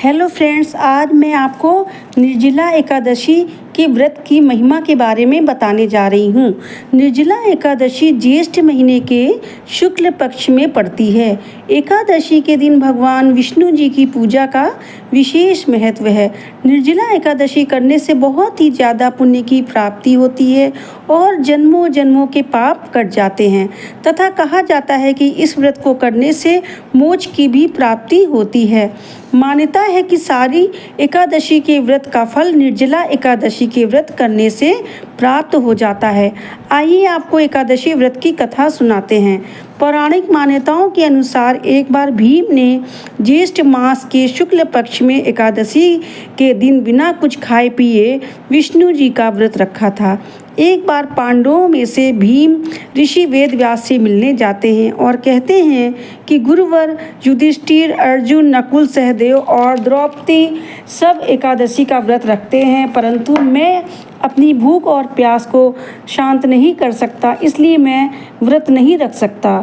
Hello friends, आज मैं आपको निर्जला एकादशी के व्रत की महिमा के बारे में बताने जा रही हूँ। निर्जला एकादशी ज्येष्ठ महीने के शुक्ल पक्ष में पड़ती है। एकादशी के दिन भगवान विष्णु जी की पूजा का विशेष महत्व है। निर्जला एकादशी करने से बहुत ही ज़्यादा पुण्य की प्राप्ति होती है और जन्मों जन्मों के पाप कट जाते हैं तथा कहा जाता है कि इस व्रत को करने से मोक्ष की भी प्राप्ति होती है। मान्यता है कि सारी एकादशी के व्रत का फल निर्जला एकादशी के व्रत करने से प्राप्त हो जाता है। आइए आपको एकादशी व्रत की कथा सुनाते हैं। पौराणिक मान्यताओं के अनुसार एक बार भीम ने ज्येष्ठ मास के शुक्ल पक्ष में एकादशी के दिन बिना कुछ खाए पिए विष्णु जी का व्रत रखा था। एक बार पांडवों में से भीम ऋषि वेद व्यास से मिलने जाते हैं और कहते हैं कि गुरुवर युधिष्ठिर, अर्जुन, नकुल, सहदेव और द्रौपदी सब एकादशी का व्रत रखते हैं, परंतु मैं अपनी भूख और प्यास को शांत नहीं कर सकता, इसलिए मैं व्रत नहीं रख सकता।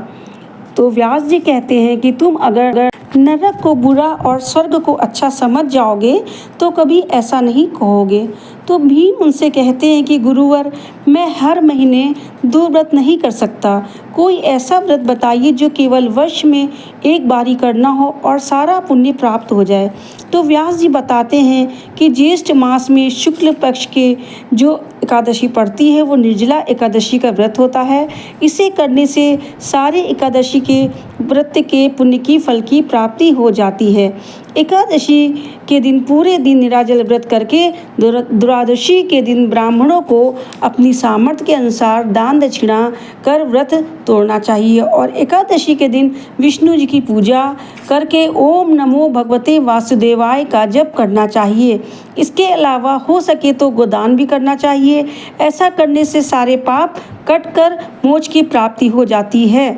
तो व्यास जी कहते हैं कि तुम अगर नरक को बुरा और स्वर्ग को अच्छा समझ जाओगे तो कभी ऐसा नहीं कहोगे। तो भीम उनसे कहते हैं कि गुरुवर, मैं हर महीने 2 व्रत नहीं कर सकता। कोई ऐसा व्रत बताइए जो केवल वर्ष में एक बार ही करना हो और सारा पुण्य प्राप्त हो जाए। तो व्यास जी बताते हैं कि ज्येष्ठ मास में शुक्ल पक्ष के जो एकादशी पड़ती है वो निर्जला एकादशी का व्रत होता है। इसे करने से सारे एकादशी के व्रत के पुण्य की फल की प्राप्ति हो जाती है। एकादशी के दिन पूरे दिन निराजल व्रत करके द्वादशी के दिन ब्राह्मणों को अपनी सामर्थ्य के अनुसार दान दक्षिणा कर व्रत तोड़ना चाहिए और एकादशी के दिन विष्णु जी की पूजा करके ओम नमो भगवते वासुदेवाय का जप करना चाहिए। इसके अलावा हो सके तो गोदान भी करना चाहिए। ऐसा करने से सारे पाप कटकर मोक्ष की प्राप्ति हो जाती है।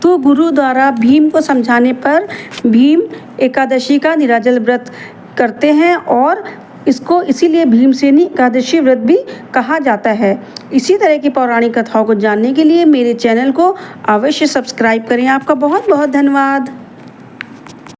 तो गुरु द्वारा भीम को समझाने पर भीम एकादशी का निराजल व्रत करते हैं और इसको इसीलिए भीमसेनी एकादशी व्रत भी कहा जाता है। इसी तरह की पौराणिक कथाओं को जानने के लिए मेरे चैनल को अवश्य सब्सक्राइब करें। आपका बहुत बहुत धन्यवाद।